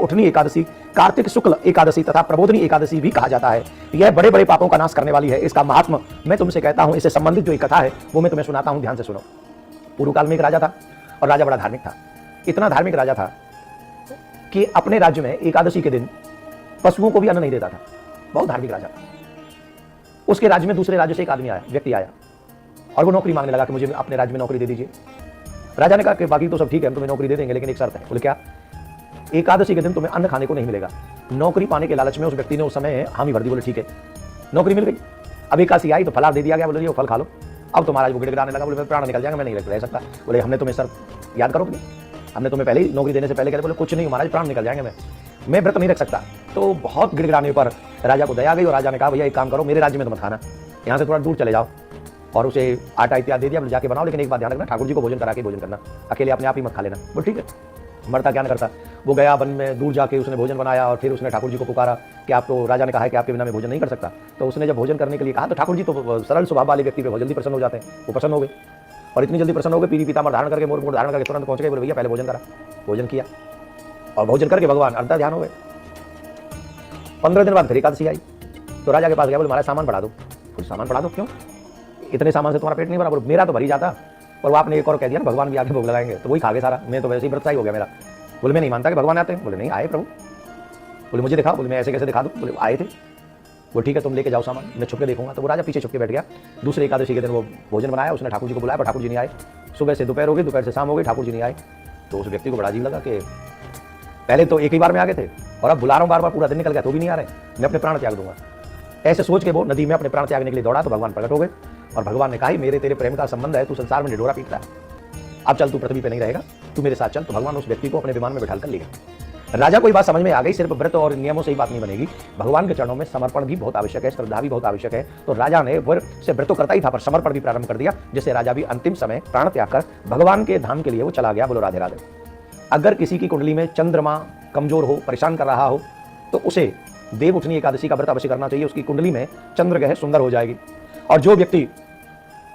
उठनी एकादशी, कार्तिक शुक्ल एकादशी तथा प्रबोधनी एकादशी भी कहा जाता है। यह बड़े बड़े पापों का नाश करने वाली है। इसका महात्म मैं तुमसे कहता हूं, इससे संबंधित जो एक कथा है वो मैं तुम्हें सुनाता हूं, ध्यान से सुनो। पूर्व काल में एक राजा था और राजा बड़ा धार्मिक था। इतना धार्मिक राजा था कि अपने राज्य में एकादशी के दिन पशुओं को भी अन्न नहीं देता था। बहुत धार्मिक राजा था। उसके राज्य में दूसरे राज्य से एक आदमी आया, व्यक्ति आया और वो नौकरी मांगने लगा कि मुझे अपने राज्य में नौकरी दे दीजिए। राजा ने कहा कि बाकी तो सब ठीक है, हम तुम्हें नौकरी दे देंगे, लेकिन एक शर्त है। बोले क्या? एकादशी के दिन तुम्हें अन्न खाने को नहीं मिलेगा। नौकरी पाने के लालच में उस व्यक्ति ने उस समय हामी भर दी। बोले ठीक है, नौकरी मिल गई। अब एकादशी आई तो फलार दे दिया गया। बोले ये फल खा लो। अब तो महाराज वो गिड़गिड़ाने लगा। बोले प्राण निकल जाएगा, मैं नहीं रह सकता। बोले हमने तुम्हें सर याद करो कि हमने तुम्हें पहले ही नौकरी देने से पहले कह। बोले कुछ नहीं महाराज, प्राण निकल जाएंगे, मैं व्रत नहीं रख सकता। तो बहुत गिड़गिड़ाने पर राजा को दया गई और राजा ने कहा भैया एक काम करो, मेरे राज्य में तो मत खाना, यहाँ से थोड़ा दूर चले जाओ और उसे आटा इत्यादि दे दिया। बोले जाके बनाओ, लेकिन एक बात ध्यान रखना, ठाकुर जी को भोजन करा के भोजन करना, अकेले अपने आप ही मत खा लेना। बोले ठीक है। मरता क्या न करता। वो गया वन में, दूर जाके उसने भोजन बनाया और फिर उसने ठाकुर जी को पुकारा कि आप तो, राजा ने कहा है कि आपके बिना मैं भोजन नहीं कर सकता। तो उसने जब भोजन करने के लिए कहा तो ठाकुर जी तो सरल स्वभाव वाले व्यक्ति पे बहुत जल्दी प्रसन्न हो जाते हैं। वो प्रसन्न हो गए और इतनी जल्दी प्रसन्न हो गए, पीली पीताम्बर धारण करके, मोर धारण करके तुरंत पहुंच गए। बोले भैया पहले भोजन करा। भोजन किया और भोजन करके भगवान अंतर ध्यान हो गए। 15 दिन बाद फिर एकादशी आई तो राजा के पास गया। बोले महाराज सामान बढ़ा दो। बोले सामान बढ़ा दो क्यों? इतने सामान से तुम्हारा पेट नहीं भरा? बोले मेरा तो भरी जाता, और वो आपने एक और कह दिया ना भगवान भी आके भोग लगाएंगे, तो वही खा गए सारा, मैं तो वैसे ही व्रत हो गया मेरा। बोले मैं नहीं मानता कि भगवान आते हैं। बोले नहीं आए प्रभु। बोले मुझे दिखाओ। बोले मैं ऐसे कैसे दिखा दूँ? बोले आए थे। वो ठीक है, तुम लेके जाओ सामान, मैं छुप के देखूंगा। तो वो राजा पीछे छुप के बैठ गया। दूसरे एकादशी के दिन वो भोजन बनाया, उसने ठाकुर जी को बुलाया पर ठाकुर जी नहीं आए। सुबह से दोपहर हो गई, दोपहर से शाम हो गई, ठाकुर जी नहीं आए। तो उस व्यक्ति को बड़ा अजीब लगा कि पहले तो एक ही बार में आ गए थे और अब बुला रहा हूँ बार बार, पूरा दिन निकल गया तो भी नहीं आ रहे, मैं अपने प्राण त्याग दूंगा। ऐसे सोच के वो नदी में अपने प्राण त्यागने के लिए दौड़ा तो भगवान प्रकट हो गए और भगवान ने कहा मेरे तेरे प्रेम का संबंध है, तू संसार में ढिढोरा पीटता है, अब चल तू पृथ्वी पे नहीं रहेगा, तू मेरे साथ चल। तो भगवान उस व्यक्ति को अपने विमान में बैठा कर ले गए। राजा को ये बात समझ में आ गई, सिर्फ व्रत और नियमों से ही बात नहीं बनेगी, भगवान के चरणों में समर्पण भी बहुत आवश्यक है, श्रद्धा भी बहुत आवश्यक है। तो राजा ने से व्रत तो करता ही था पर समर्पण भी प्रारंभ कर दिया, जिससे राजा भी अंतिम समय प्राण त्याग कर भगवान के धाम के लिए वो चला गया। बोलो राधे राधे। अगर किसी की कुंडली में चंद्रमा कमजोर हो, परेशान कर रहा हो, तो उसे देव उठनी एकादशी का व्रत अवश्य करना चाहिए। उसकी कुंडली में चंद्र ग्रह सुंदर हो जाएगी। और जो व्यक्ति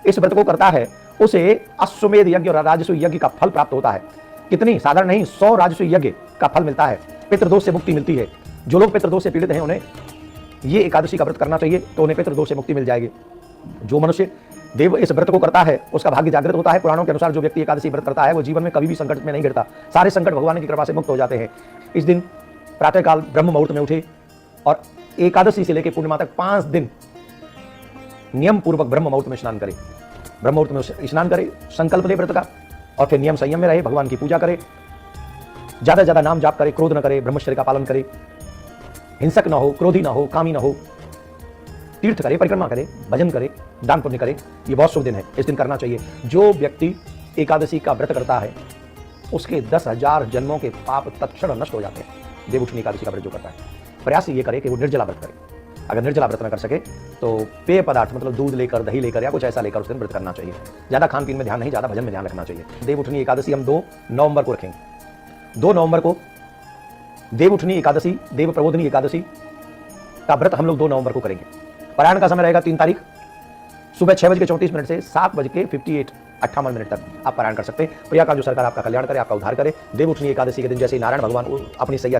इस व्रत को करता है उसे अश्वमेध यज्ञ और राजसूय यज्ञ का फल प्राप्त होता है। कितनी साधारण नहीं, 100 राजसूय यज्ञ का फल मिलता है। पितृदोष से मुक्ति मिलती है। जो लोग पितृदोष से पीड़ित हैं उन्हें ये एकादशी का व्रत करना चाहिए, तो उन्हें पितृदोष से मुक्ति मिल जाएगी। जो मनुष्य देव इस व्रत को करता है उसका भाग्य जागृत होता है। पुराणों के अनुसार जो व्यक्ति एकादशी व्रत करता है वो जीवन में कभी भी संकट में नहीं गिरता, सारे संकट भगवान की कृपा से मुक्त हो जाते हैं। इस दिन प्रातःकाल ब्रह्म मुहूर्त में उठे और एकादशी से लेकर पूर्णिमा तक 5 दिन नियम पूर्वक ब्रह्म मुहूर्त में स्नान करे। ब्रह्म मुहूर्त में स्नान करे, संकल्प ले व्रत का, और फिर नियम संयम में रहे, भगवान की पूजा करे, ज्यादा से ज्यादा नाम जाप करे, क्रोध न करे, ब्रह्मचर्य का पालन करे, हिंसक न हो, क्रोधी न हो, कामी न हो, तीर्थ करे, परिक्रमा करे, भजन करे, दान पुण्य करे। ये बहुत शुभ दिन है, इस दिन करना चाहिए। जो व्यक्ति एकादशी का व्रत करता है उसके 10,000 जन्मों के पाप तत्क्षण नष्ट हो जाते हैं। देव उठनी एकादशी का व्रत जो करता है, प्रयास ये करे कि वो निर्जला व्रत करे। अगर निर्जला व्रत न कर सके तो पेय पदार्थ मतलब दूध लेकर, दही लेकर या कुछ ऐसा लेकर उस दिन व्रत करना चाहिए। ज्यादा खान पीन में ध्यान नहीं, ज्यादा भजन में ध्यान रखना चाहिए। देव उठनी एकादशी हम 2 नवंबर को रखेंगे। 2 नवंबर को देव उठनी एकादशी, देव प्रबोधनी एकादशी का व्रत हम लोग 2 नवंबर को करेंगे। पारायण का समय रहेगा 3 तारीख सुबह 6:34 से 7:58 तक आप पारायण कर सकते हैं। प्रिया का जो सरकार आपका कल्याण करे, आपका उद्धार करे। देव उठनी एकादशी के दिन जैसे ही नारायण भगवान अपनी सैया